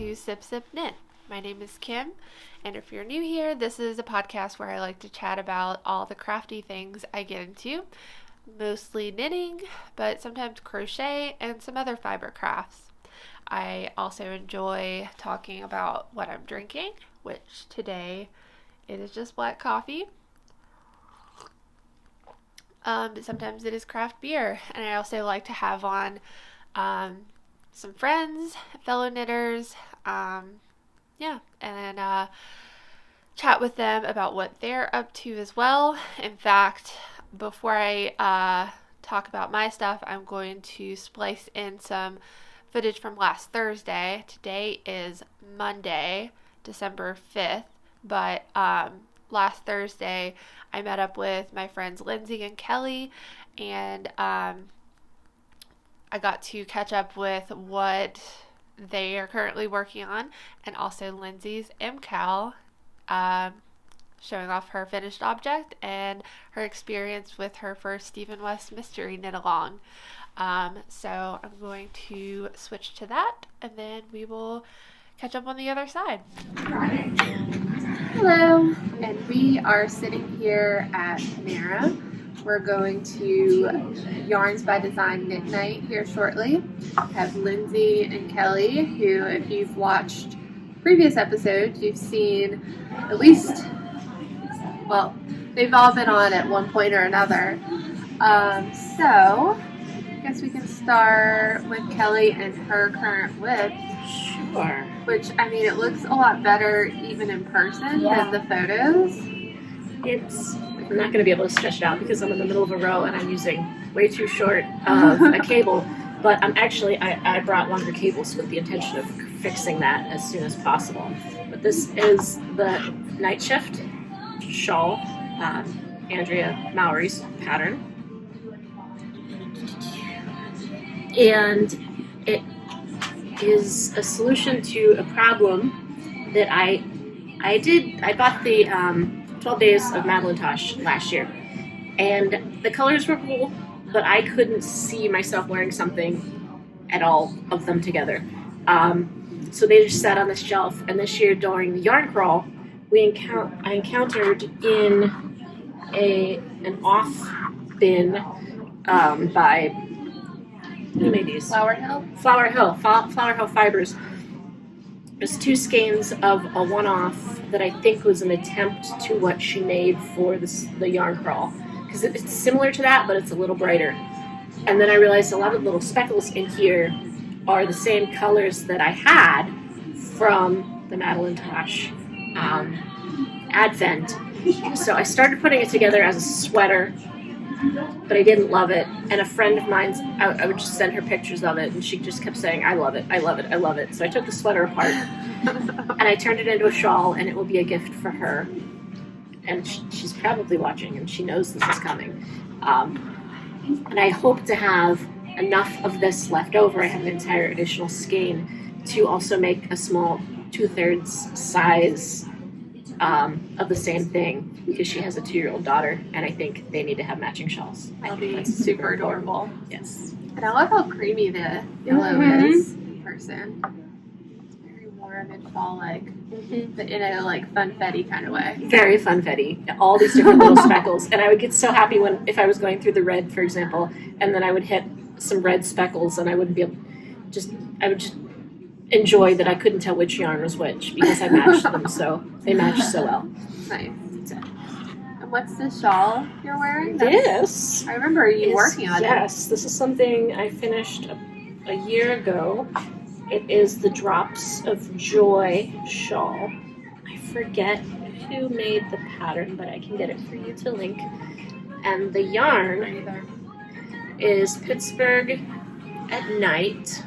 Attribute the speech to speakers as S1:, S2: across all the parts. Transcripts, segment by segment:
S1: to Sip Sip Knit. My name is Kim, and if you're new here, this is a podcast where I like to chat about all the crafty things I get into, mostly knitting, but sometimes crochet and some other fiber crafts. I also enjoy talking about what I'm drinking, which today it is just black coffee. But sometimes it is craft beer, and I also like to have on some friends, fellow knitters, and chat with them about what they're up to as well. In fact, before I talk about my stuff, I'm going to splice in some footage from last Thursday. Today is Monday, December 5th, but last Thursday I met up with my friends Lindsay and Kelly, and I got to catch up with what they are currently working on, and also Lindsay's Cowl, showing off her finished object and her experience with her first Stephen West mystery knit along. So I'm going to switch to that, and then we will catch up on the other side. Hello, and we are sitting here at Panera. We're going to Yarns by Design Knit Night here shortly. I have Lindsay and Kelly, who, if you've watched previous episodes, you've seen at least, well, they've all been on at one point or another. So, I guess we can start with Kelly and her current whip.
S2: Sure.
S1: Which, I mean, it looks a lot better even in person than the photos.
S2: I'm not going to be able to stretch it out because I'm in the middle of a row and I'm using way too short of a cable. But I brought longer cables with the intention of fixing that as soon as possible. But this is the Nightshift Shawl, Andrea Mowry's pattern. And it is a solution to a problem that I bought the 12 Days of Madelinetosh last year, and the colors were cool, but I couldn't see myself wearing something at all of them together. So they just sat on the shelf, and this year during the yarn crawl, I encountered in an off bin by, who made these?
S1: Flower Hill
S2: Fibers. There's 2 skeins of a one-off that I think was an attempt to what she made for the yarn crawl, because it's similar to that, but it's a little brighter. And then I realized a lot of little speckles in here are the same colors that I had from the Madelinetosh Advent. So I started putting it together as a sweater, but I didn't love it. And a friend of mine's, I would just send her pictures of it, and she just kept saying, I love it, I love it, I love it. So I took the sweater apart, and I turned it into a shawl, and it will be a gift for her. And she's probably watching, and she knows this is coming. And I hope to have enough of this left over. I have an entire additional skein to also make a small 2/3 size of the same thing, because she has a 2-year-old daughter, and I think they need to have matching shawls.
S1: That'll be super adorable.
S2: Yes.
S1: And I love how creamy the yellow is in person. It's very warm and fall-like, but in a funfetti kind of way.
S2: Very funfetti. All these different little speckles, and I would get so happy if I was going through the red, for example, and then I would hit some red speckles, and I wouldn't be able. I would just enjoy that I couldn't tell which yarn was which, because I matched them, so they matched so well.
S1: Nice. And what's the shawl you're wearing?
S2: This.
S1: I remember you working on it.
S2: Yes, this is something I finished a year ago. It is the Drops of Joy shawl. I forget who made the pattern, but I can get it for you to link. And the yarn is Pittsburgh at Night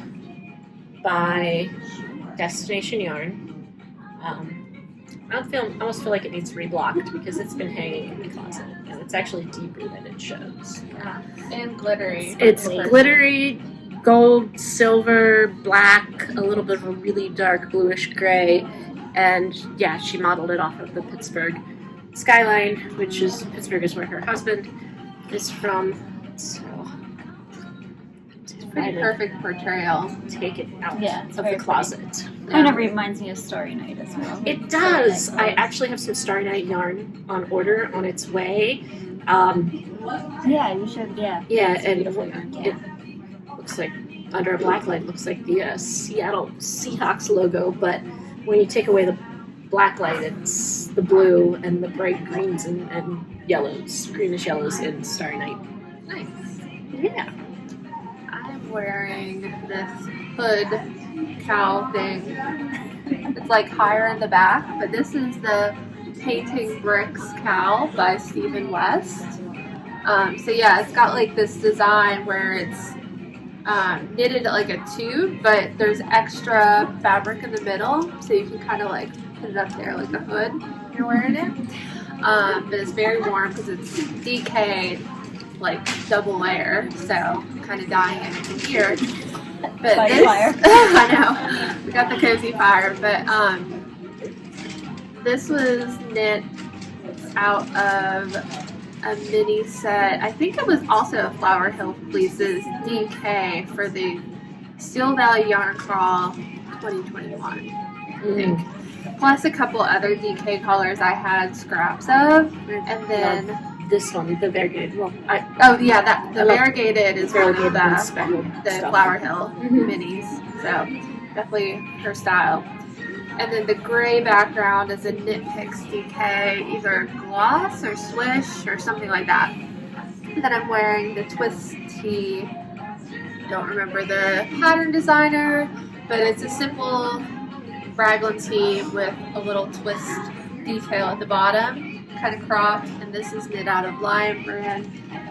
S2: by Destination Yarn. I almost feel like it needs reblocked because it's been hanging in the closet, and it's actually deeper than it shows.
S1: Yeah. And glittery.
S2: It's glittery, gold, silver, black, a little bit of a really dark bluish gray, and yeah, she modeled it off of the Pittsburgh skyline, which is Pittsburgh is where her husband is from. So
S1: pretty perfect portrayal.
S2: Take it out of the closet.
S3: Kind of reminds me of Starry Night as well.
S2: It does. I actually have some Starry Night yarn on order on its way.
S3: Yeah, you should. Yeah.
S2: Yeah, and
S3: Beautiful yarn.
S2: it looks like under a black light looks like the Seattle Seahawks logo, but when you take away the black light, it's the blue and the bright greens and yellows, greenish yellows in Starry Night.
S1: Nice.
S2: Yeah.
S1: I'm wearing this hood cowl thing. It's like higher in the back, but this is the Painting Bricks cowl by Stephen West. So yeah, it's got like this design where it's knitted like a tube, but there's extra fabric in the middle, so you can kind of like put it up there like a hood when you're wearing it. But it's very warm because it's DK'd, like double layer, so I'm kind of dying in here. But
S3: By
S1: this,
S3: fire.
S1: I know, we got the cozy fire, but this was knit out of a mini set. I think it was also a Flower Hill Fleeces DK for the Steel Valley Yarn Crawl 2021, I think. Plus a couple other DK colors I had scraps of, and then
S2: This one, the variegated. Well,
S1: the variegated is one of
S2: variegated speckled
S1: the
S2: stuff.
S1: Flower Hill minis, so definitely her style. And then the gray background is a Knit Picks DK, either gloss or swish or something like that. And then I'm wearing the twist tee. Don't remember the pattern designer, but it's a simple raglan tee with a little twist detail at the bottom, kind of cropped. And this is knit out of Lion Brand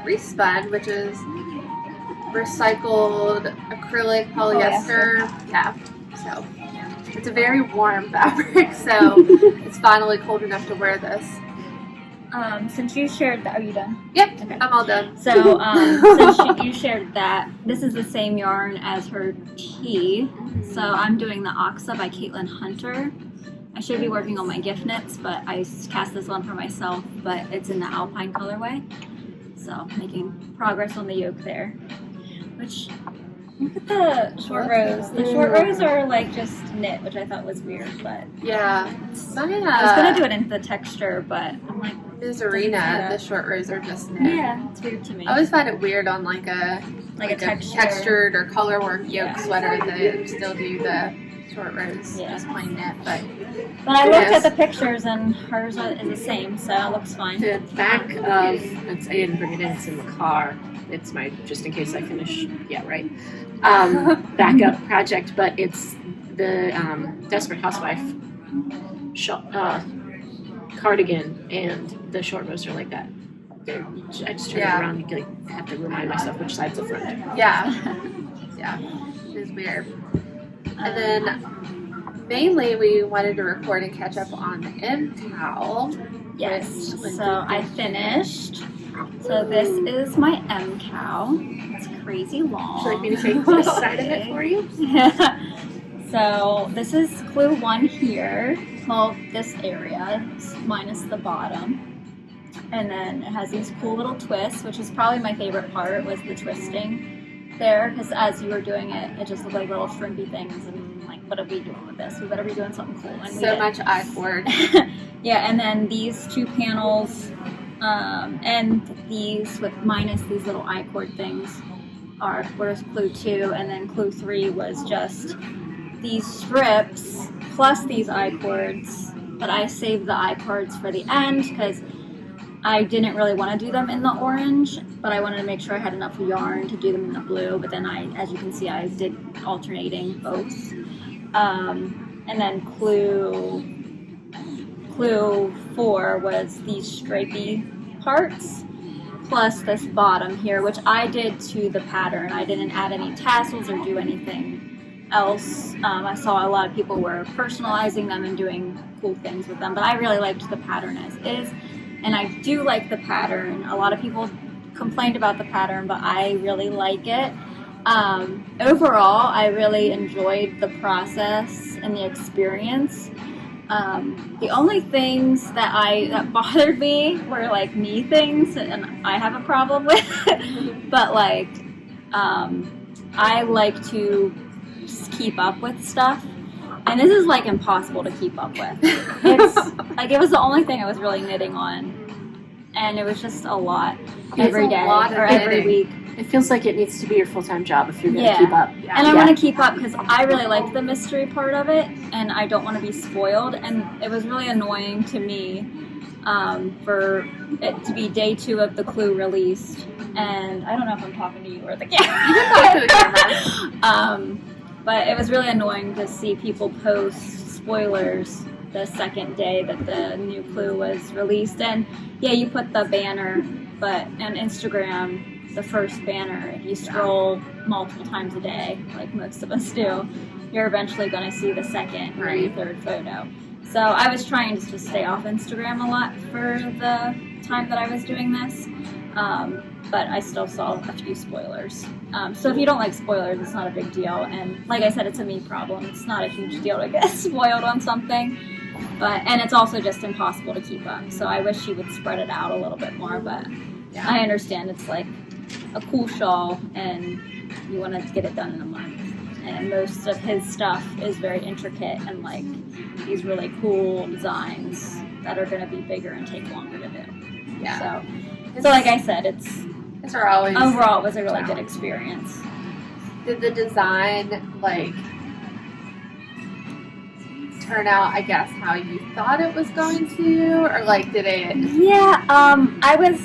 S1: Respun, which is recycled acrylic polyester. Yeah, so it's a very warm fabric, so it's finally cold enough to wear this.
S3: Since you shared that, are you done?
S1: Yep,
S3: Okay.
S1: I'm all done.
S3: So, since you shared that, this is the same yarn as her tee. So I'm doing the Oksa by Caitlin Hunter. I should be working on my gift knits, but I cast this one for myself, but it's in the Alpine colorway. So making progress on the yoke there. Which, look at the short rows. The short rows are like just knit, which I thought was weird, but
S1: Yeah,
S3: I was gonna do it into the texture, but I'm like,
S1: Ms. Arena, the short rows are just knit.
S3: yeah, it's weird to me.
S1: I always find it weird on like a textured or color work yoke sweater that still do the short rows, just plain knit. But
S3: I looked at the pictures and hers is the same, so it looks fine.
S2: The back of, I didn't bring it in, it's in the car. It's my, just in case I finish, backup project, but it's the Desperate Housewife cardigan, and the short rows are like that. I just turn it around and like, have to remind myself which side's the front.
S1: Yeah, it is weird. And then mainly we wanted to record and catch up on the M Cowl.
S3: Yes, so I finished. So this is my M Cowl. It's crazy long.
S2: Would you like me to take this side of it for you?
S3: Yeah. So this is clue 1 here. Well, this area, minus the bottom. And then it has these cool little twists, which is probably my favorite part, was the twisting there. Because as you were doing it, it just looked like little shrimpy things. And like, what are we doing with this? We better be doing something cool. And
S1: so much I-cord.
S3: Yeah, and then these 2 panels, and these with minus these little I-cord things was clue 2. And then clue 3 was just these strips plus these I-cords, but I saved the I-cords for the end because I didn't really want to do them in the orange, but I wanted to make sure I had enough yarn to do them in the blue. But then as you can see, I did alternating both. And then clue 4 was these stripy parts plus this bottom here, which I did to the pattern. I didn't add any tassels or do anything else. I saw a lot of people were personalizing them and doing cool things with them, but I really liked the pattern as is, and I do like the pattern. A lot of people complained about the pattern, but I really like it. Overall, I really enjoyed the process and the experience. The only things that bothered me were like me things, and I have a problem with but like I like to just keep up with stuff, And this is like impossible to keep up with. It's like it was the only thing I was really knitting on, and it was just a lot every day or every week.
S2: It feels like it needs to be your full-time job if you're going to keep up.
S3: Yeah. And I want to keep up because I really like the mystery part of it, and I don't want to be spoiled. And it was really annoying to me for it to be day 2 of the Clue released. And I don't know if I'm talking to you or the camera.
S1: You can talk to the camera.
S3: But it was really annoying to see people post spoilers the second day that the new Clue was released. And yeah, you put the banner, but on Instagram, the first banner, if you scroll multiple times a day, like most of us do, you're eventually going to see the second or the third photo. So I was trying to just stay off Instagram a lot for the time that I was doing this, but I still saw a few spoilers. So if you don't like spoilers, it's not a big deal. And like I said, it's a me problem. It's not a huge deal to get spoiled on something. And it's also just impossible to keep up. So I wish you would spread it out a little bit more, but I understand it's like a cool shawl and you want to get it done in a month. And most of his stuff is very intricate and like these really cool designs that are going to be bigger and take longer to do. Yeah. So like I said, overall it was a really good experience.
S1: Did the design like turn out, I guess, how you thought it was going to, or like did it?
S3: Yeah, I was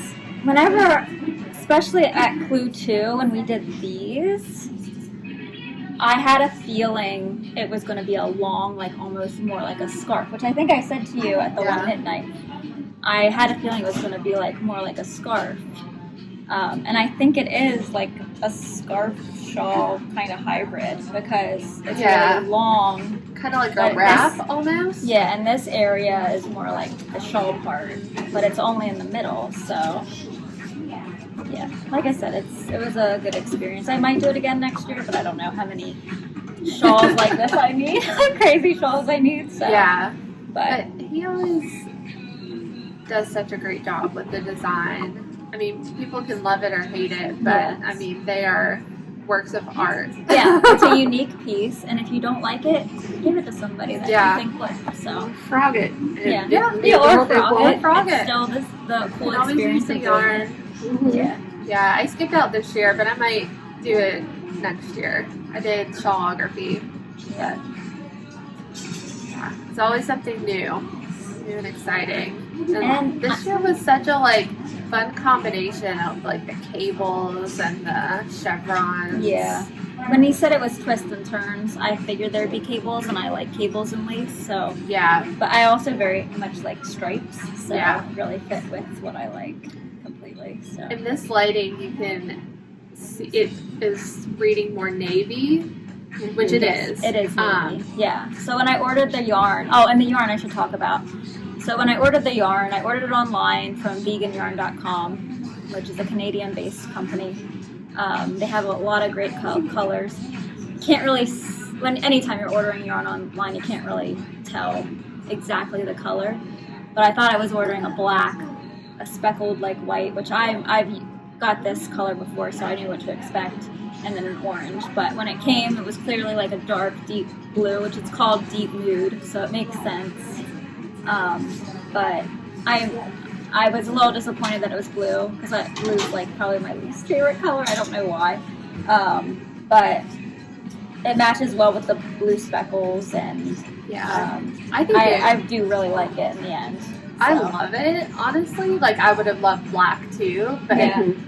S3: whenever, especially at Clue 2 when we did these, I had a feeling it was going to be a long, like almost more like a scarf, which I think I said to you at the one knit night. I had a feeling it was going to be like more like a scarf, and I think it is like a scarf shawl kind of hybrid because it's really long.
S1: Kind of like a wrap almost?
S3: Yeah, and this area is more like the shawl part, but it's only in the middle, so yeah. Like I said, it was a good experience. I might do it again next year, but I don't know how many shawls like this I need. Crazy shawls I need, so.
S1: Yeah, but he always does such a great job with the design. I mean, people can love it or hate it, but I mean, they are works of art.
S3: Yeah, it's a unique piece, and if you don't like it, give it to somebody that you think would. So
S2: frog it.
S3: Or frog it. It's still the cool experience of
S1: yarn.
S3: Mm-hmm.
S1: Yeah, I skipped out this year, but I might do it next year. I did shawlography, but it's always something new and exciting. And this year was such a like fun combination of like the cables and the chevrons.
S3: Yeah. When he said it was twists and turns, I figured there'd be cables, and I like cables and lace, so
S1: yeah.
S3: But I also very much like stripes, so it really fit with what I like completely. So
S1: in this lighting, you can see it is reading more navy, which it is.
S3: It is navy. Yeah. So when I ordered the yarn, and the yarn I should talk about. So when I ordered the yarn, I ordered it online from veganyarn.com, which is a Canadian-based company. They have a lot of great colors. Can't really, anytime you're ordering yarn online, you can't really tell exactly the color. But I thought I was ordering a black, a speckled like white, which I've got this color before, so I knew what to expect, and then an orange. But when it came, it was clearly like a dark, deep blue, which is called deep nude, so it makes sense. But I was a little disappointed that it was blue, because blue is like probably my least favorite color. I don't know why. But it matches well with the blue speckles, and I do really like it in the end. So.
S1: I love it, honestly. Like, I would have loved black too, but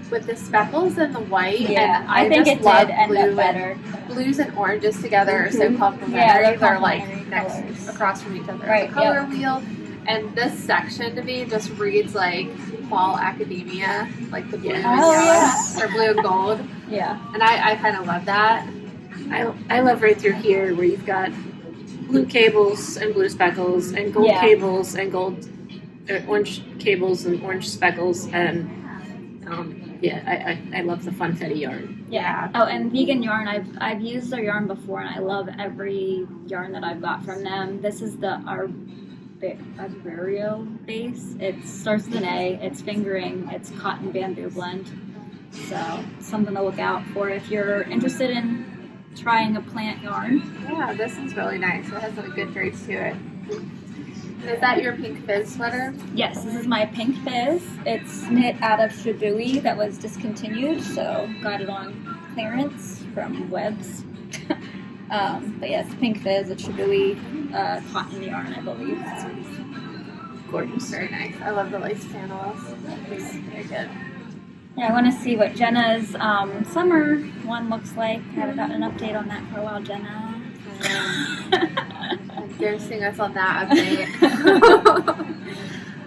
S1: with the speckles and the white, and I think just it love did end up better. Blues and oranges together are so complementary.
S3: Yeah,
S1: they're like across from each other. Right. The color wheel. And this section to me just reads like fall academia, like the blue and yellow, or blue and gold.
S3: Yeah.
S1: And I kind of love that.
S2: I love right through here where you've got blue cables and blue speckles, and gold cables and gold, orange cables and orange speckles, and I love the funfetti yarn.
S3: Yeah. Oh, and vegan yarn, I've used their yarn before, and I love every yarn that I've got from them. This is the Arborio base. It starts with an A, it's fingering, it's cotton bamboo blend. So something to look out for if you're interested in trying a plant yarn.
S1: Yeah, this is really nice. It has a good drape to it. Is that your pink Fizz sweater?
S3: Yes, this is my pink Fizz. It's knit out of Shibui that was discontinued, so got it on clearance from Webs. But yes, pink Fizz, it's Shibui cotton yarn, I believe.
S2: Gorgeous.
S1: Very nice. I love the lace panels. It's very good.
S3: Yeah, I want to see what Jenna's summer one looks like. Haven't gotten an update on that for a while, Jenna.
S1: Ghosting us on that update.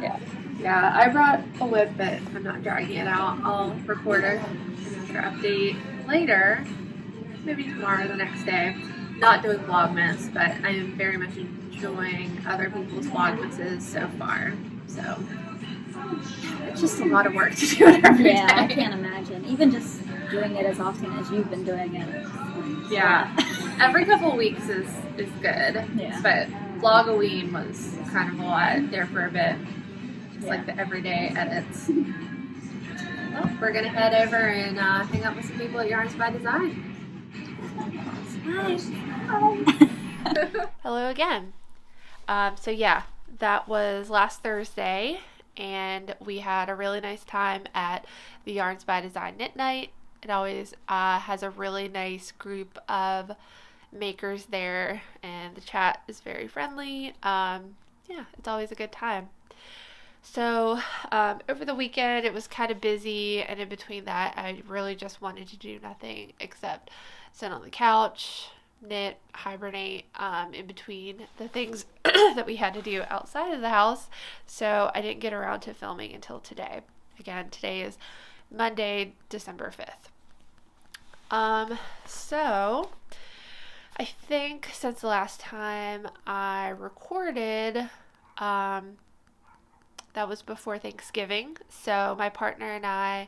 S3: Yeah.
S1: Yeah, I brought a whip, but I'm not dragging it out. I'll record another update later, maybe tomorrow or the next day. Not doing Vlogmas, but I am very much enjoying other people's Vlogmases so far. So it's just a lot of work to do it every day.
S3: Yeah, I can't imagine. Even just doing it as often as you've been doing it.
S1: Yeah. Every couple of weeks is good.
S3: Yeah.
S1: But Vlogoween was kind of a lot there for a bit. Just like the everyday edits. Well, we're going to head over and hang out with some people at Yarns by Design.
S3: Hi.
S1: Hello again. So yeah, that was last Thursday, and we had a really nice time at the Yarns by Design Knit Night. It always has a really nice group of makers there, and the chat is very friendly. Yeah, it's always a good time. So over the weekend, it was kind of busy, and in between that, I really just wanted to do nothing except sit on the couch, knit, hibernate, in between the things that we had to do outside of the house. So I didn't get around to filming until today. Again, today is Monday, December 5th. So I think since the last time I recorded, that was before Thanksgiving. So my partner and I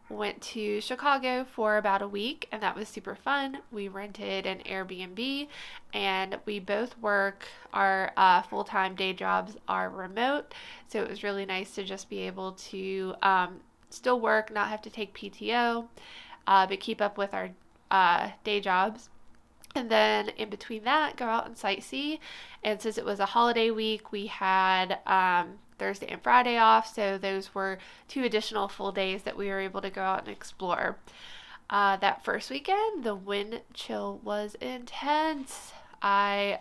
S1: went to Chicago for about a week, and that was super fun. We rented an Airbnb, and we both work. Our full-time day jobs are remote, so it was really nice to just be able to still work, not have to take PTO, but keep up with our day jobs. And then in between that, go out and sightsee. And since it was a holiday week, we had Thursday and Friday off, so those were 2 additional full days that we were able to go out and explore. That first weekend, the wind chill was intense. I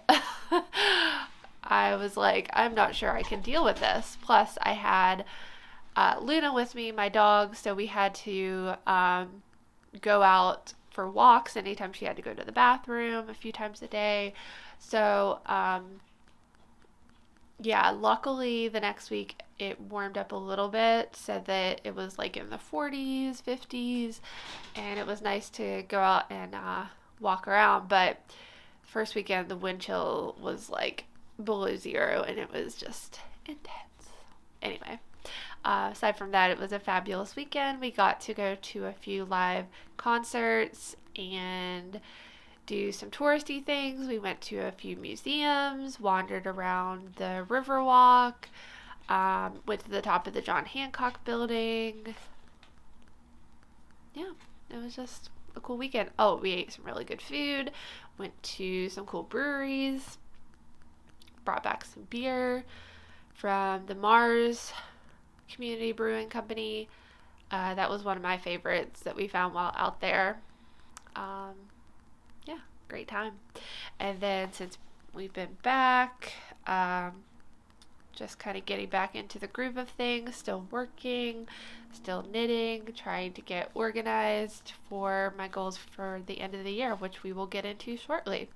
S1: was like, I'm not sure I can deal with this. Plus, I had Luna with me, my dog, so we had to go out for walks anytime she had to go to the bathroom a few times a day. So, yeah, luckily the next week it warmed up a little bit, said that it was like in the 40s, 50s, and it was nice to go out and walk around. But first weekend the wind chill was like below 0, and it was just intense. Anyway, aside from that, it was a fabulous weekend. We got to go to a few live concerts and do some touristy things. We went to a few museums, wandered around the Riverwalk, went to the top of the John Hancock building. Yeah, it was just a cool weekend. Oh, we ate some really good food, went to some cool breweries, brought back some beer from the Mars Community Brewing Company. That was one of my favorites that we found while out there. Yeah, great time. And then since we've been back, just kind of getting back into the groove of things, still working, still knitting, trying to get organized for my goals for the end of the year, which we will get into shortly.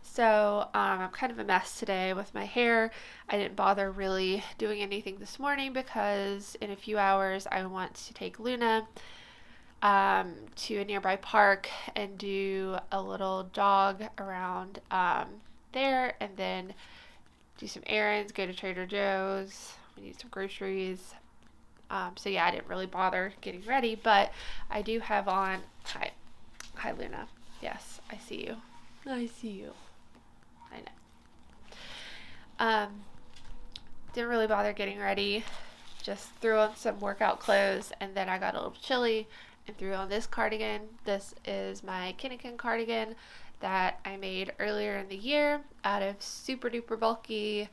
S1: So I'm kind of a mess today with my hair. I didn't bother really doing anything this morning because in a few hours I want to take Luna to a nearby park and do a little jog around there, and then do some errands, go to Trader Joe's. We need some groceries. So yeah, I didn't really bother getting ready, but I do have on, hi Luna. Yes, I see you. I see you. I know. Didn't really bother getting ready. Just threw on some workout clothes, and then I got a little chilly and through on this cardigan. This is my Kinikin cardigan that I made earlier in the year out of super duper bulky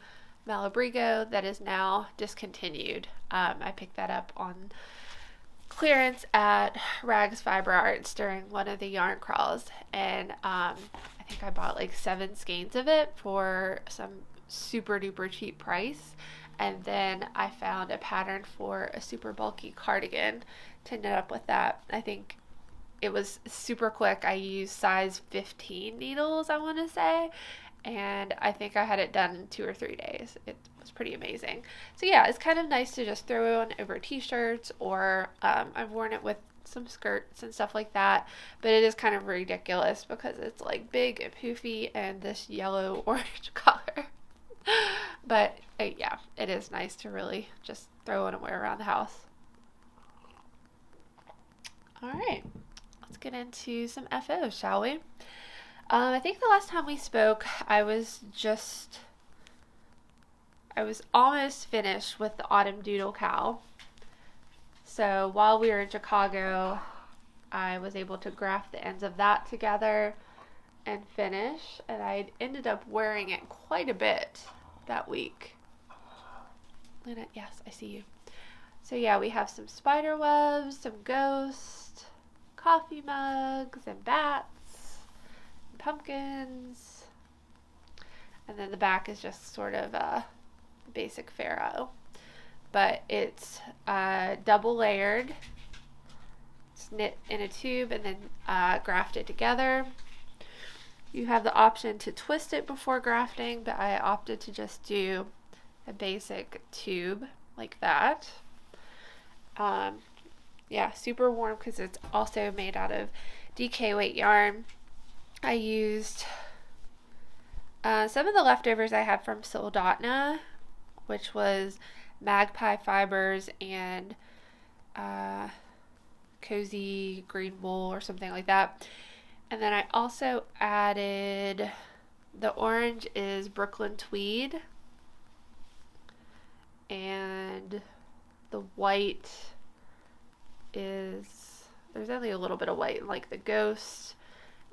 S1: Malabrigo that is now discontinued. I picked that up on clearance at Rags Fiber Arts during one of the yarn crawls, and I think I bought like 7 skeins of it for some super duper cheap price. And then I found a pattern for a super bulky cardigan to knit up with that. I think it was super quick. I used size 15 needles, I want to say, and I think I had it done in 2 or 3 days. It was pretty amazing. So yeah, it's kind of nice to just throw it on over t-shirts, or I've worn it with some skirts and stuff like that, but it is kind of ridiculous because it's like big and poofy and this yellow orange color. But yeah, it is nice to really just throw it and wear around the house. Alright, let's get into some FOs, shall we? I think the last time we spoke, I was almost finished with the Autumn Doodle Cowl. So while we were in Chicago, I was able to graft the ends of that together and finish, and I ended up wearing it quite a bit that week. Lynn, yes, I see you. So yeah, we have some spider webs, some ghosts, coffee mugs, and bats, and pumpkins, and then the back is just sort of a basic pharaoh, but it's double layered. It's knit in a tube and then grafted together. You have the option to twist it before grafting, but I opted to just do a basic tube like that. Yeah, super warm because it's also made out of DK weight yarn. I used some of the leftovers I had from Soldotna, which was magpie fibers and cozy green wool or something like that. And then I also added, the orange is Brooklyn tweed, and the white is, there's only a little bit of white, like the ghost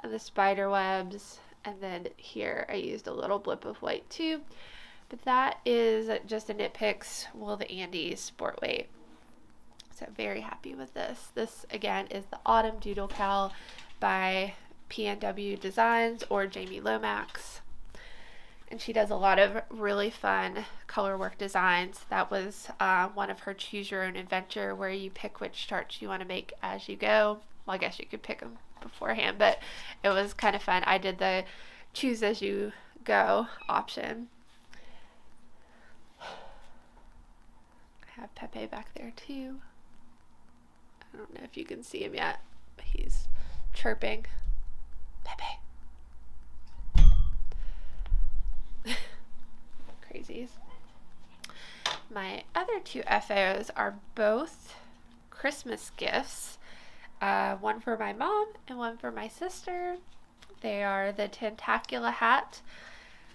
S1: and the spider webs, and then here I used a little blip of white too. But that is just a Knit Picks Wool the Andes sport weight. So very happy with this. This again is the Autumn Doodle Cowl by PNW Designs, or Jamie Lomax, and she does a lot of really fun color work designs. That was one of her choose your own adventure, where you pick which charts you want to make as you go. Well, I guess you could pick them beforehand, but it was kind of fun. I did the choose as you go option. I have Pepe back there too. I don't know if you can see him yet, but he's chirping. Pepe. Crazies. My other 2 FOs are both Christmas gifts. One for my mom and one for my sister. They are the Tentacula hat.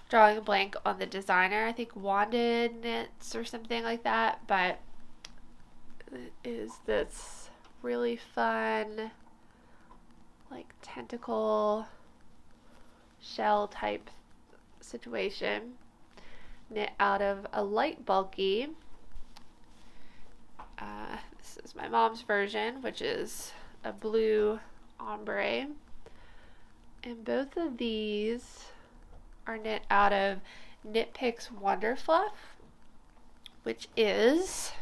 S1: Drawing a blank on the designer. I think Wanda Knits or something like that, but it is this really fun, like tentacle shell type situation, knit out of a light bulky. This is my mom's version, which is a blue ombre, and both of these are knit out of Knit Picks Wonder Fluff, which is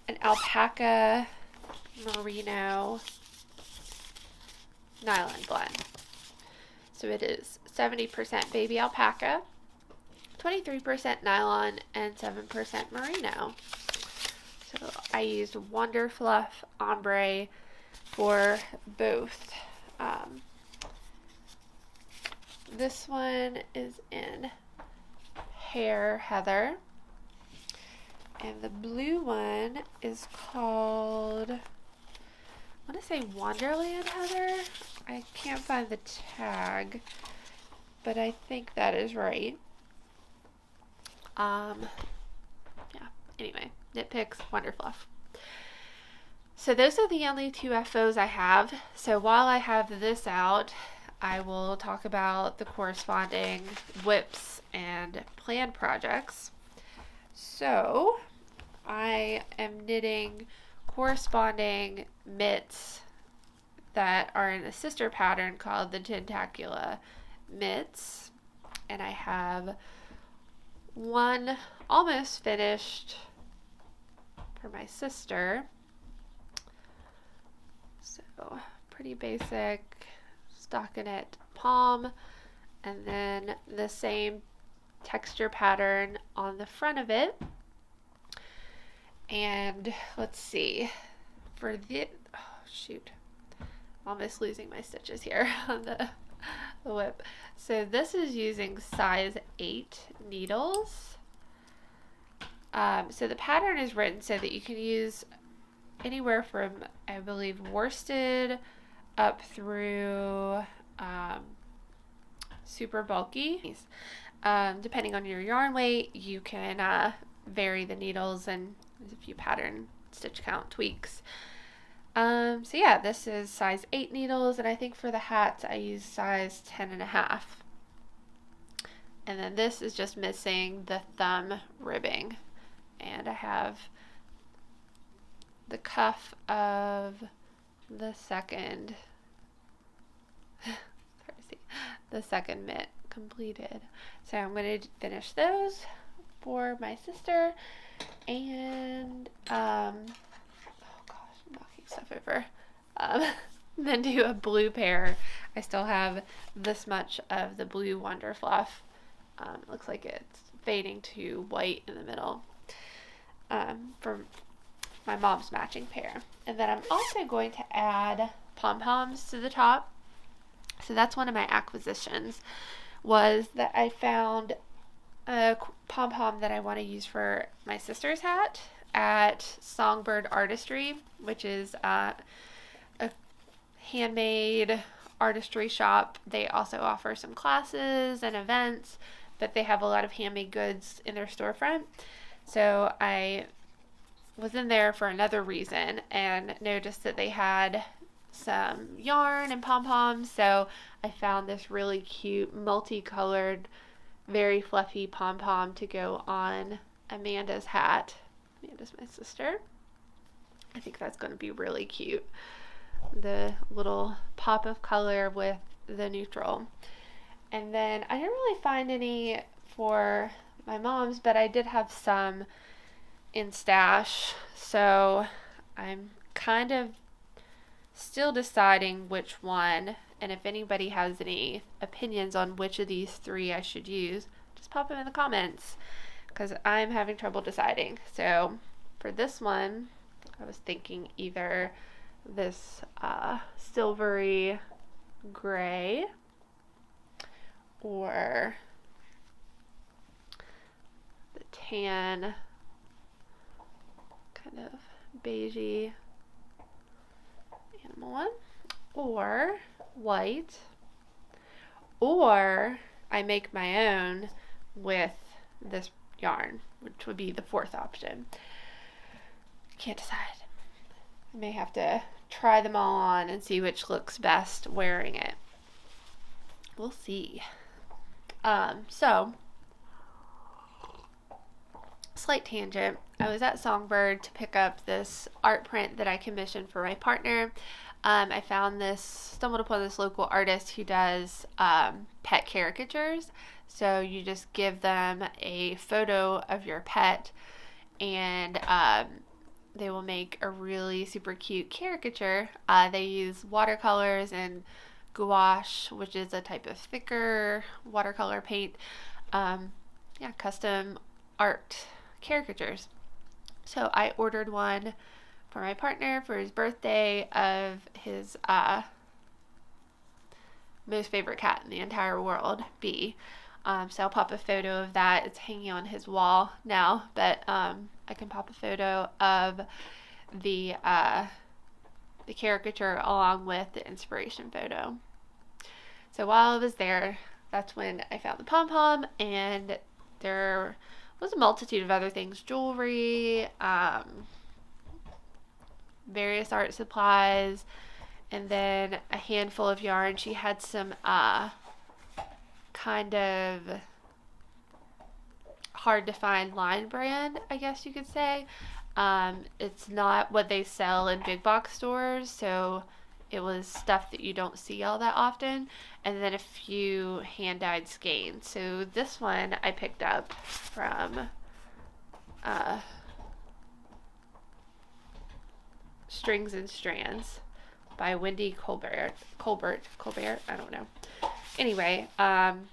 S1: an alpaca merino nylon blend. So it is 70% baby alpaca, 23% nylon, and 7% merino. So I used Wonder Fluff ombre for both. This one is in Hair Heather, and the blue one is called, I want to say Wonderland Heather. I can't find the tag, but I think that is right. Yeah, anyway, Knit Picks Wonder Fluff. So those are the only two FOs I have. So while I have this out, I will talk about the corresponding whips and plan projects. So I am knitting corresponding mitts that are in a sister pattern called the Tentacula mitts, and I have one almost finished for my sister. So pretty basic stockinette palm, and then the same texture pattern on the front of it. And let's see, for the, oh shoot, almost losing my stitches here on the whip. So this is using size 8 needles. So the pattern is written so that you can use anywhere from, I believe, worsted up through super bulky. Depending on your yarn weight, you can vary the needles, and there's a few pattern stitch count tweaks. So yeah, this is size 8 needles, and I think for the hats I use size 10.5. And then this is just missing the thumb ribbing, and I have the cuff of the second the second mitt completed. So I'm going to finish those for my sister, and oh gosh, I'm knocking stuff over. Then do a blue pair. I still have this much of the blue Wonder Fluff. It looks like it's fading to white in the middle, for my mom's matching pair. And then I'm also going to add pom-poms to the top. So that's one of my acquisitions, was that I found a pom-pom that I want to use for my sister's hat at Songbird Artistry, which is a handmade artistry shop. They also offer some classes and events, but they have a lot of handmade goods in their storefront. So I was in there for another reason and noticed that they had some yarn and pom-poms, so I found this really cute multicolored, very fluffy pom-pom to go on Amanda's hat. Amanda's my sister. I think that's going to be really cute. The little pop of color with the neutral. And then I didn't really find any for my mom's, but I did have some in stash, so I'm kind of still deciding which one, and if anybody has any opinions on which of these three I should use, just pop them in the comments, because I'm having trouble deciding. So for this one, I was thinking either this silvery gray or the tan kind of beigey animal one, or white, or I make my own with this yarn, which would be the fourth option. Can't decide. I may have to try them all on and see which looks best wearing it. We'll see. So, slight tangent. I was at Songbird to pick up this art print that I commissioned for my partner. I stumbled upon this local artist who does pet caricatures. So you just give them a photo of your pet, and they will make a really super cute caricature. They use watercolors and gouache, which is a type of thicker watercolor paint. Custom art caricatures. So I ordered one for my partner for his birthday of his most favorite cat in the entire world, Bee. So I'll pop a photo of that. It's hanging on his wall now, but I can pop a photo of the caricature along with the inspiration photo. So while I was there, that's when I found the pom-pom, and there was a multitude of other things, jewelry, various art supplies, and then a handful of yarn. She had some kind of hard to find line brand, I guess you could say. It's not what they sell in big box stores, so it was stuff that you don't see all that often, and then a few hand-dyed skeins. So this one I picked up from Strings and Strands by Wendy Colbert, I don't know. Anyway, an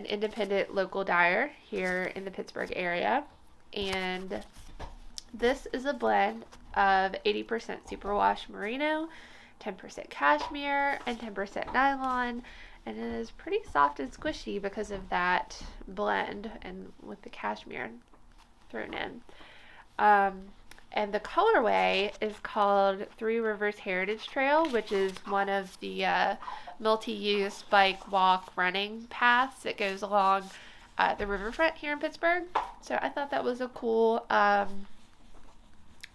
S1: independent local dyer here in the Pittsburgh area, and this is a blend of 80% superwash merino, 10% cashmere, and 10% nylon, and it is pretty soft and squishy because of that blend and with the cashmere thrown in. And the colorway is called Three Rivers Heritage Trail, which is one of the multi-use bike, walk, running paths that goes along the riverfront here in Pittsburgh. So I thought that was a cool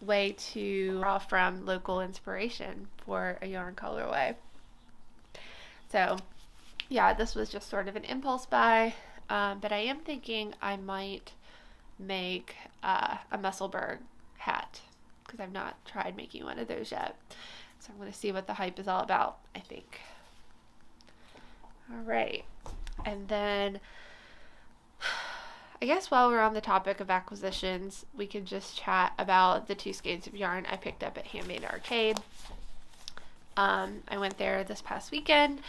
S1: way to draw from local inspiration for a yarn colorway. So yeah, this was just sort of an impulse buy, but I am thinking I might make a Musselburgh hat because I've not tried making one of those yet. So I'm going to see what the hype is all about, I think. All right. And then I guess while we're on the topic of acquisitions, we could just chat about the 2 skeins of yarn I picked up at Handmade Arcade. I went there this past weekend,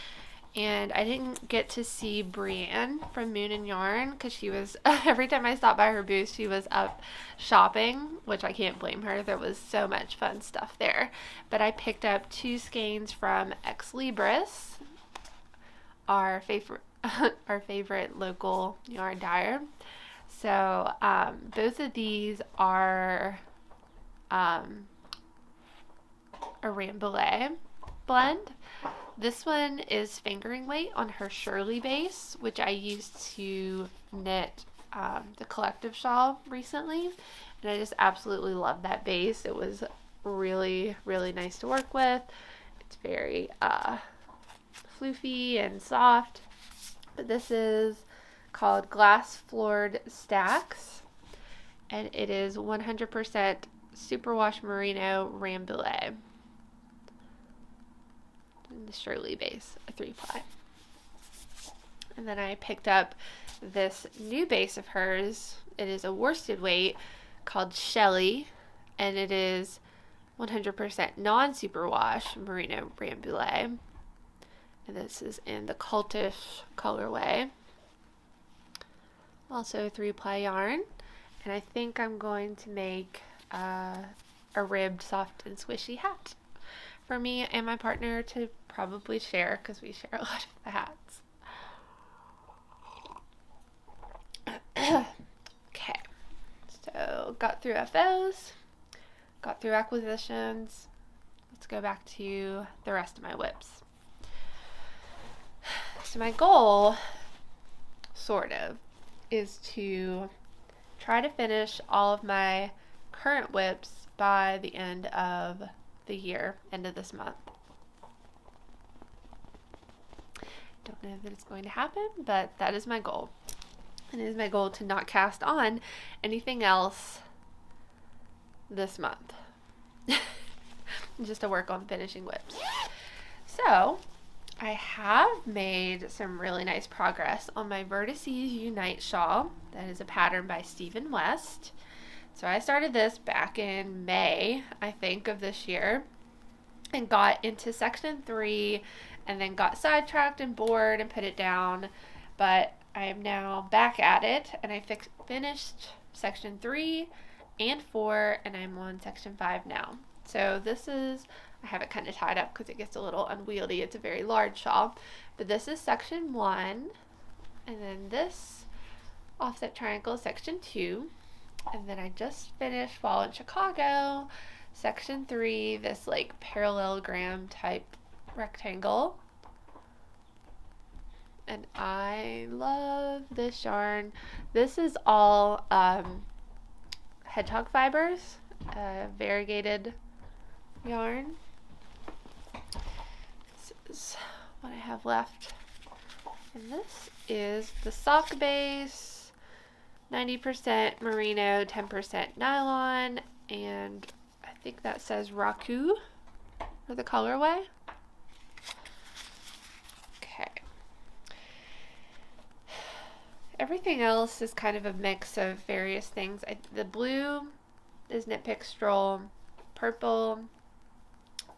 S1: and I didn't get to see Brienne from Moon and Yarn because she was, every time I stopped by her booth, she was up shopping, which I can't blame her. There was so much fun stuff there. But I picked up 2 skeins from Ex Libris, our favorite local yarn dyer. So both of these are a Rambouillet blend. This one is fingering weight on her Shirley base, which I used to knit the collective shawl recently, and I just absolutely love that base. It was really, really nice to work with. It's very floofy and soft. But this is called Glass Floored Stacks, and it is 100% superwash merino Rambouillet. The Shirley base, a 3-ply. And then I picked up this new base of hers. It is a worsted weight called Shelly, and it is 100% non-superwash merino Rambouillet. And this is in the cultish colorway. Also 3-ply yarn. And I think I'm going to make a ribbed, soft, and squishy hat for me and my partner to probably share, because we share a lot of the hats. Okay, so got through FOs, got through acquisitions. Let's go back to the rest of my whips. So my goal, sort of, is to try to finish all of my current whips by the end of the year, end of this month. Don't know that it's going to happen, but that is my goal. And it is my goal to not cast on anything else this month. Just to work on finishing whips. So I have made some really nice progress on my Vertices Unite shawl. That is a pattern by Stephen West. So I started this back in May, I think, of this year, and got into section 3, and then got sidetracked and bored and put it down. But I am now back at it, and I finished section 3 and 4, and I'm on section 5 now. So this is, I have it kind of tied up because it gets a little unwieldy. It's a very large shawl. But this is section 1, and then this offset triangle is section 2. And then I just finished Fall in Chicago, section 3, this like parallelogram type rectangle. And I love this yarn. This is all hedgehog fibers, variegated yarn. This is what I have left. And this is the sock base, 90% merino, 10% nylon, and I think that says Raku for the colorway. Okay. Everything else is kind of a mix of various things. The blue is Knit Pick Stroll, purple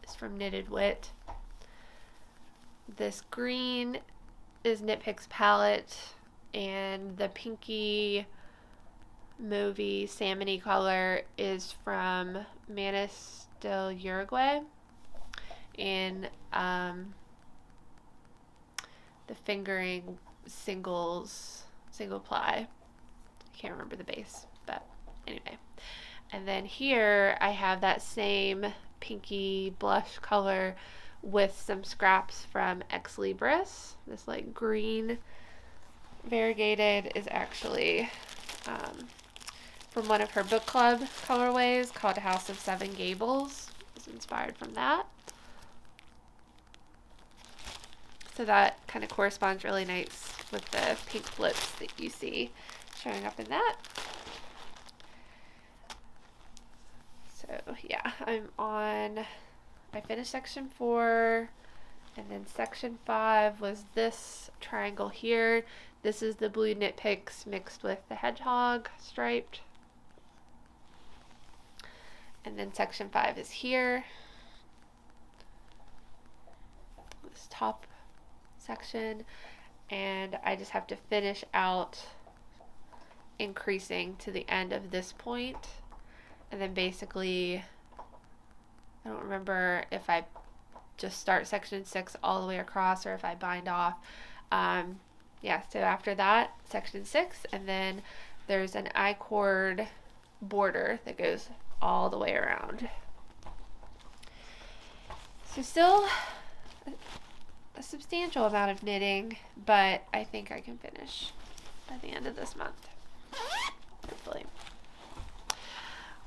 S1: is from Knitted Wit. This green is Knit Pick's palette, and the pinky mauvey salmony color is from Manis del Uruguay in the fingering single ply. I can't remember the base, but anyway. And then here I have that same pinky blush color with some scraps from Ex Libris. This like green variegated is actually from one of her book club colorways called House of Seven Gables. It's inspired from that. So that kind of corresponds really nice with the pink flips that you see showing up in that. So yeah, I finished section 4, and then section 5 was this triangle here. This is the blue Knit Picks mixed with the hedgehog striped. And then section 5 is here. This top section, and I just have to finish out increasing to the end of this point, and then basically I don't remember if I just start section 6 all the way across or if I bind off. Yeah, so after that, section 6, and then there's an I-cord border that goes all the way around. So still a substantial amount of knitting, but I think I can finish by the end of this month, hopefully.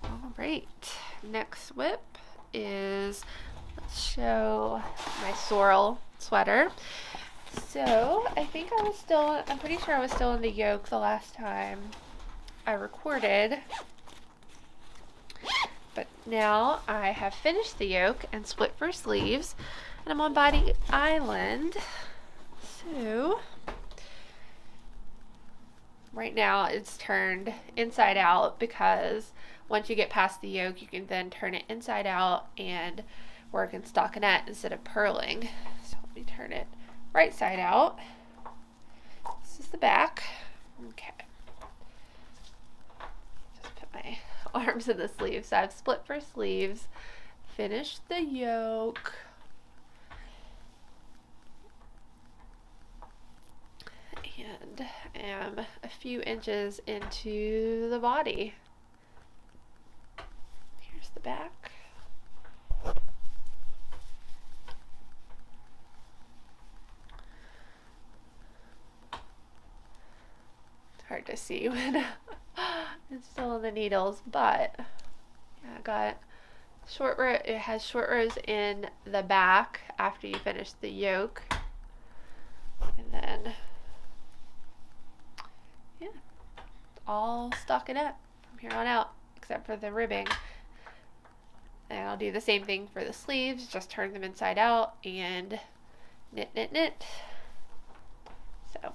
S1: All right, next whip is, let's show my Sorrel sweater. So I think I'm pretty sure I was still in the yoke the last time I recorded, but now I have finished the yoke and split for sleeves, and I'm on Body Island. So right now it's turned inside out, because once you get past the yoke you can then turn it inside out and work in stockinette instead of purling. So let me turn it right side out. This is the back. Okay. Just put my arms in the sleeves. So I've split for sleeves, finished the yoke, and am a few inches into the body. Here's the back. Hard to see when it's still in the needles, but yeah, I got short row. It has short rows in the back after you finish the yoke, and then yeah, all stockinette from here on out except for the ribbing. And I'll do the same thing for the sleeves, just turn them inside out and knit, knit, knit. So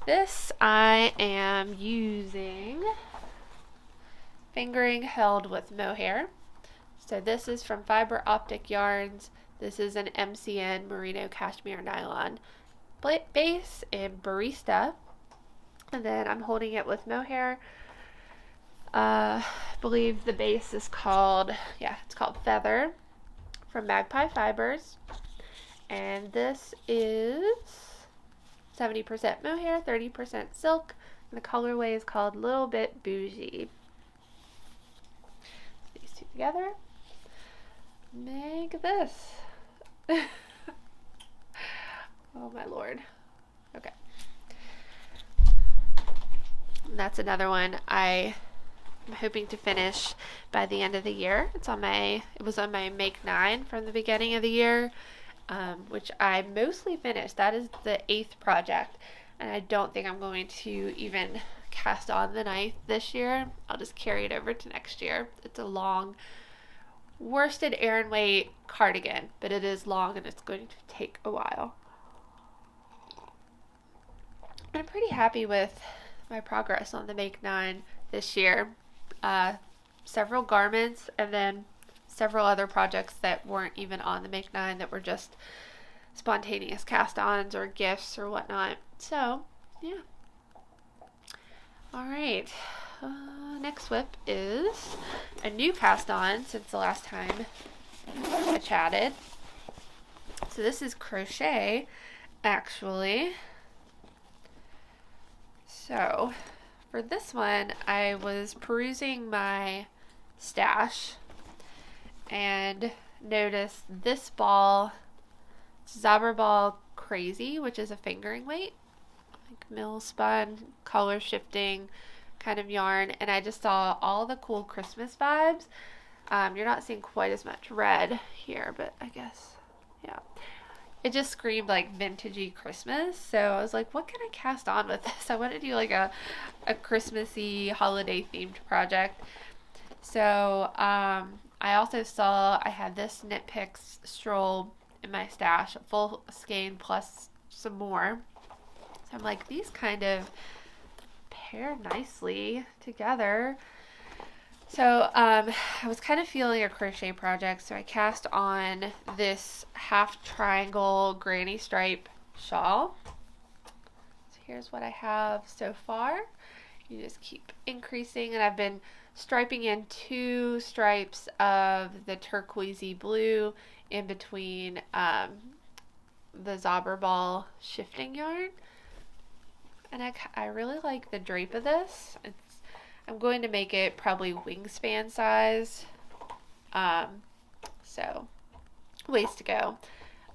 S1: this I am using fingering held with mohair. So this is from Fiber Optic Yarns. This is an MCN Merino Cashmere Nylon base in Barista. And then I'm holding it with mohair. I believe the base is called, it's called Feather from Magpie Fibers. And this is 70% mohair, 30% silk. And the colorway is called Little Bit Bougie. These two together make this. Oh my lord. Okay. And that's another one I I'm hoping to finish by the end of the year. It was on my Make 9 from the beginning of the year, which I mostly finished. That is the 8th project, and I don't think I'm going to even cast on the 9th this year. I'll just carry it over to next year. It's a long worsted Aran weight cardigan, but it is long and it's going to take a while. I'm pretty happy with my progress on the Make 9 this year. Several garments and then several other projects that weren't even on the Make 9 that were just spontaneous cast-ons or gifts or whatnot. So, yeah. Alright. Next whip is a new cast-on since the last time I chatted. So this is Crochet, actually. So, for this one, I was perusing my stash and noticed this ball, Zauberball Crazy, which is a fingering weight, like mill spun, color shifting kind of yarn, and I just saw all the cool Christmas vibes. You're not seeing quite as much red here, but I guess, yeah. It just screamed like vintagey Christmas, so I was like, what can I cast on with this? I want to do like a Christmassy holiday themed project. So I also saw I had this Knit Picks stroll in my stash, a full skein plus some more. So I'm like, these kind of pair nicely together. So I was kind of feeling a crochet project, so I cast on this half triangle granny stripe shawl. So here's what I have so far. You just keep increasing, and I've been striping in 2 stripes of the turquoisey blue in between the Zauberball shifting yarn. And I really like the drape of this. I'm going to make it probably wingspan size. So ways to go.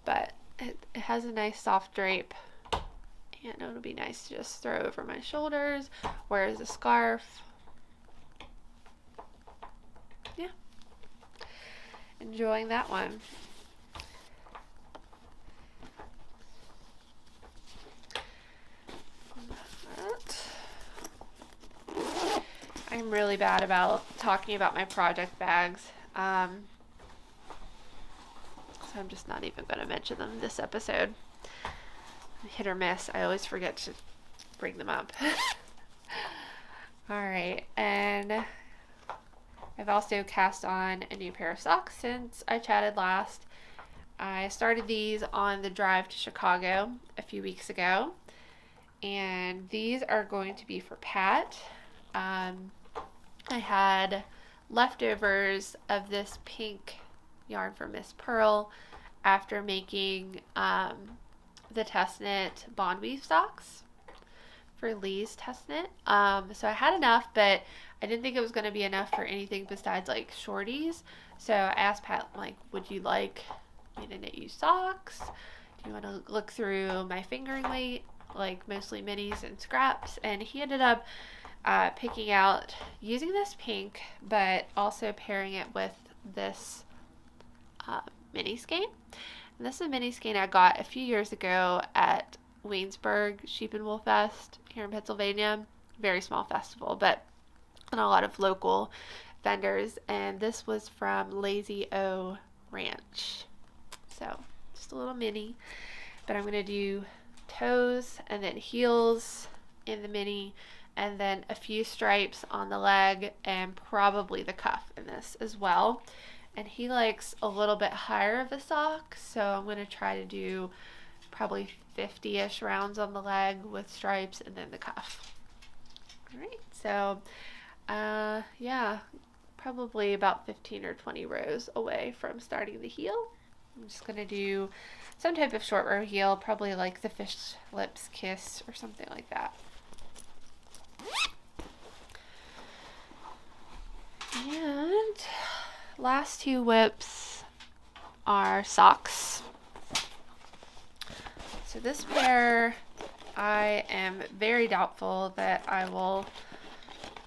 S1: But it has a nice soft drape. And it'll be nice to just throw over my shoulders. Wear as a scarf. Yeah. Enjoying that one. I'm really bad about talking about my project bags, so I'm just not even going to mention them this episode. Hit or miss, I always forget to bring them up. Alright, and I've also cast on a new pair of socks since I chatted last. I started these on the drive to Chicago a few weeks ago, and these are going to be for Pat. I had leftovers of this pink yarn from Miss Pearl after making the test knit bond weave socks for Lee's test knit. So I had enough, but I didn't think it was going to be enough for anything besides like shorties. So I asked Pat, like, would you like me to knit you socks? Do you want to look through my fingering weight, like mostly minis and scraps? And he ended up picking out using this pink, but also pairing it with this mini skein. And this is a mini skein I got a few years ago at Waynesburg Sheep and Wool Fest here in Pennsylvania. Very small festival, but on a lot of local vendors. And this was from Lazy O Ranch. So just a little mini, but I'm going to do toes and then heels in the mini, and then a few stripes on the leg and probably the cuff in this as well. And he likes a little bit higher of a sock, so I'm going to try to do probably 50-ish rounds on the leg with stripes and then the cuff. Alright, so yeah, probably about 15 or 20 rows away from starting the heel. I'm just going to do some type of short row heel, probably like the Fish Lips Kiss or something like that. And last 2 whips are socks. So this pair, I am very doubtful that I will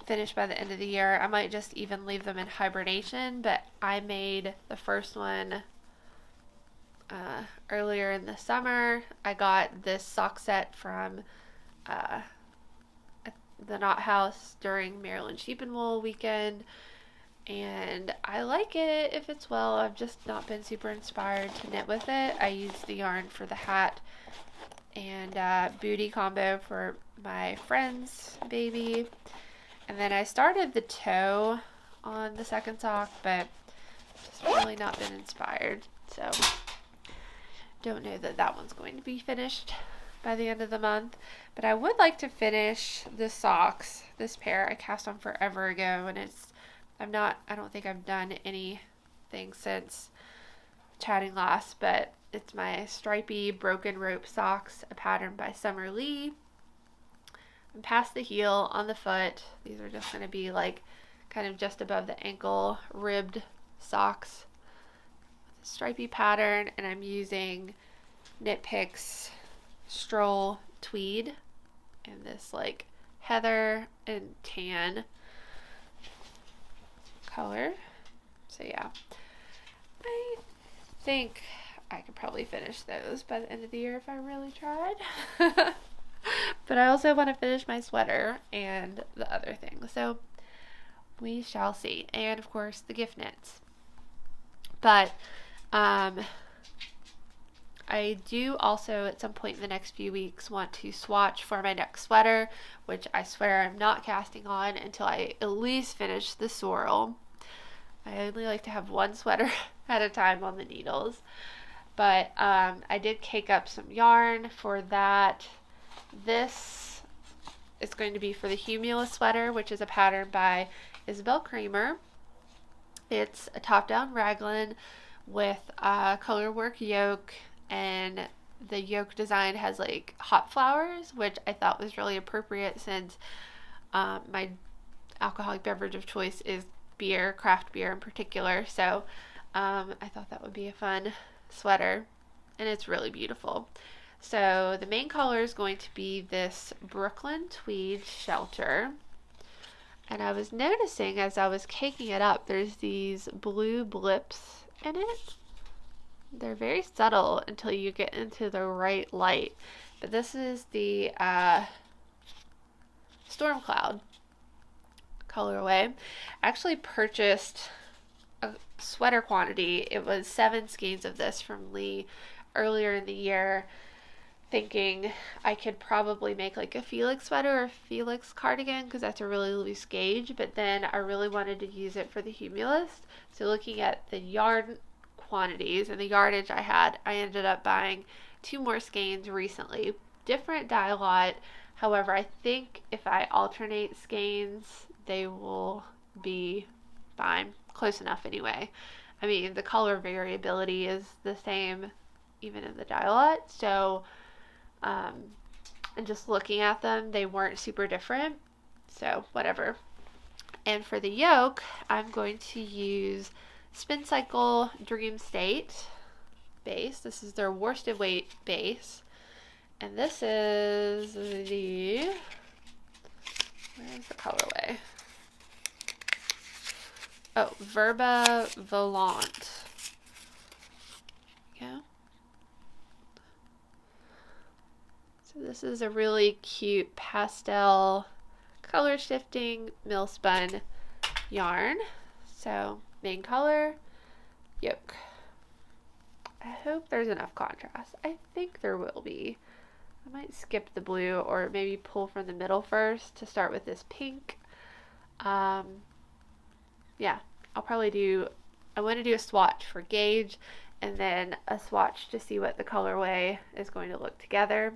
S1: finish by the end of the year. I might just even leave them in hibernation, but I made the first one earlier in the summer. I got this sock set from the Knot House during Maryland Sheep and Wool weekend, and I like it if it's well. I've just not been super inspired to knit with it. I used the yarn for the hat and booty combo for my friend's baby, and then I started the toe on the second sock, but just really not been inspired, so don't know that that one's going to be finished by the end of the month. But I would like to finish the socks. This pair I cast on forever ago, and I don't think I've done anything since chatting last, but it's my stripy broken rope socks, a pattern by Summer Lee. I'm past the heel on the foot. These are just going to be like kind of just above the ankle ribbed socks. Stripy pattern, and I'm using Knit Picks Stroll Tweed and this like heather and tan color. So yeah, I think I could probably finish those by the end of the year if I really tried. But I also want to finish my sweater and the other things, so we shall see. And of course the gift knits. But I do also at some point in the next few weeks want to swatch for my next sweater, which I swear I'm not casting on until I at least finish the Sorrel. I only like to have one sweater at a time on the needles. But I did cake up some yarn for that. This is going to be for the Humulus sweater, which is a pattern by Isabell Kraemer. It's a top-down raglan with a color work yoke, and the yoke design has like hot flowers, which I thought was really appropriate since my alcoholic beverage of choice is beer, craft beer in particular. So I thought that would be a fun sweater, and it's really beautiful. So the main color is going to be this Brooklyn tweed shelter. And I was noticing as I was caking it up, there's these blue blips in it. They're very subtle until you get into the right light. But this is the Storm Cloud colorway. I actually purchased a sweater quantity. It was 7 skeins of this from Lee earlier in the year, thinking I could probably make like a Felix sweater or Felix cardigan because that's a really loose gauge, but then I really wanted to use it for the Humulus. So looking at the yarn quantities and the yardage I had, I ended up buying 2 more skeins recently. Different dye lot. However, I think if I alternate skeins, they will be fine. Close enough anyway. I mean, the color variability is the same even in the dye lot, so and just looking at them, they weren't super different, so whatever. And for the yoke, I'm going to use Spin Cycle Dream State base. This is their worsted weight base, and this is the, where's the colorway? Oh, Verba Volant. Yeah. So this is a really cute pastel color shifting mill spun yarn. So main color, yoke. I hope there's enough contrast. I think there will be. I might skip the blue or maybe pull from the middle first to start with this pink. Yeah, I'll probably I want to do a swatch for gauge and then a swatch to see what the colorway is going to look together.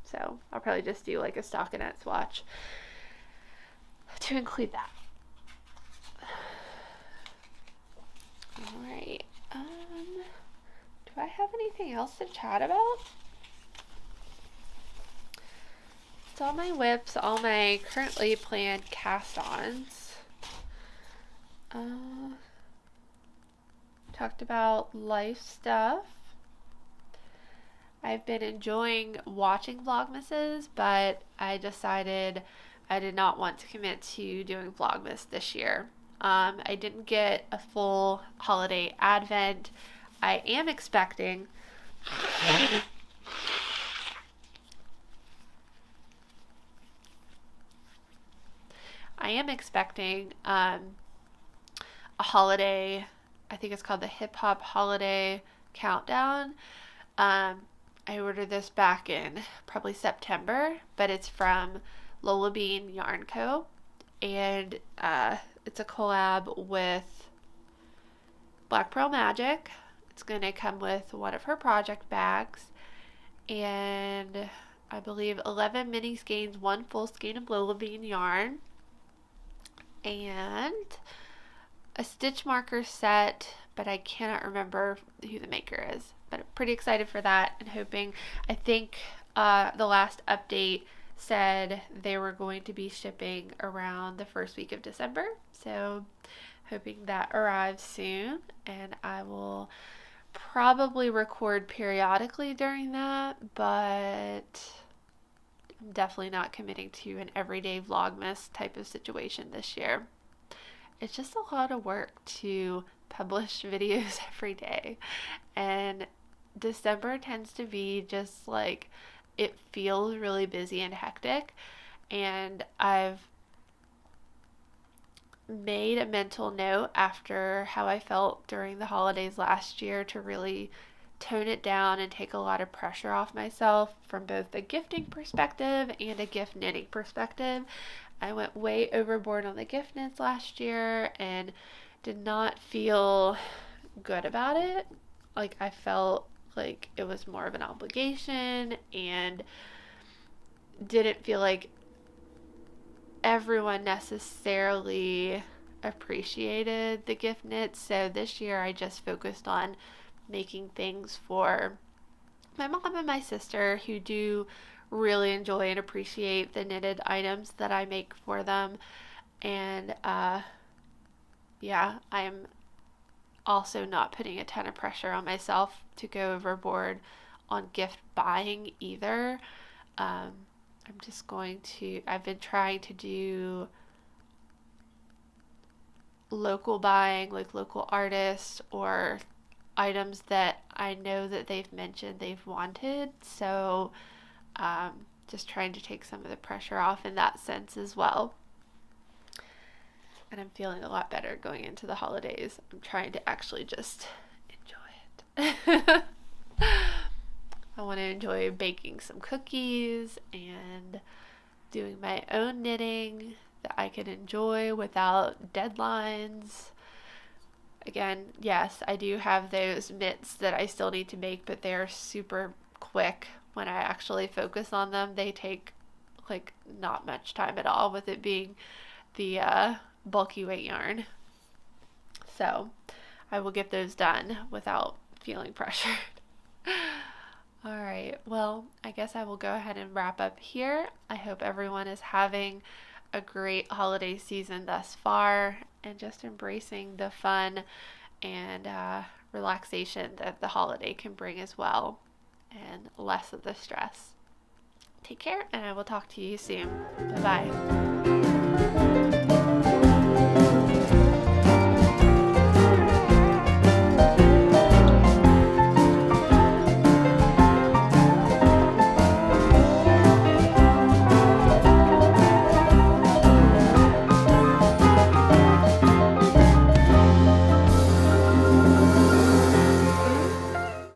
S1: So I'll probably just do like a stockinette swatch to include that. Alright, do I have anything else to chat about? It's all my whips, all my currently planned cast-ons. Talked about life stuff. I've been enjoying watching Vlogmases, but I decided I did not want to commit to doing Vlogmas this year. I didn't get a full holiday advent. I am expecting a holiday, I think it's called the Hip Hop Holiday Countdown. I ordered this back in probably September, but it's from Lola Bean Yarn Co. And it's a collab with Black Pearl Magic. It's going to come with one of her project bags and I believe 11 mini skeins, 1 full skein of Lola Bean yarn, and a stitch marker set, but I cannot remember who the maker is. But I'm pretty excited for that and hoping, I think the last update said they were going to be shipping around the first week of December. So hoping that arrives soon, and I will probably record periodically during that, but I'm definitely not committing to an everyday Vlogmas type of situation this year. It's just a lot of work to publish videos every day, and December tends to be just like, it feels really busy and hectic, and I've made a mental note after how I felt during the holidays last year to really tone it down and take a lot of pressure off myself from both a gifting perspective and a gift knitting perspective. I went way overboard on the gift knits last year and did not feel good about it. Like, I felt like it was more of an obligation and didn't feel like everyone necessarily appreciated the gift knits. So this year I just focused on making things for my mom and my sister, who do really enjoy and appreciate the knitted items that I make for them. And yeah, I'm also not putting a ton of pressure on myself to go overboard on gift buying either. I'm just going to, I've been trying to do local buying, like local artists or items that I know that they've mentioned they've wanted. So just trying to take some of the pressure off in that sense as well. And I'm feeling a lot better going into the holidays. I'm trying to actually just enjoy it. I want to enjoy baking some cookies and doing my own knitting that I can enjoy without deadlines. Again, yes, I do have those mitts that I still need to make, but they're super quick when I actually focus on them. They take like not much time at all, with it being the bulky weight yarn. So I will get those done without feeling pressured. Alright, well, I guess I will go ahead and wrap up here. I hope everyone is having a great holiday season thus far and just embracing the fun and relaxation that the holiday can bring as well, and less of the stress. Take care, and I will talk to you soon. Bye-bye.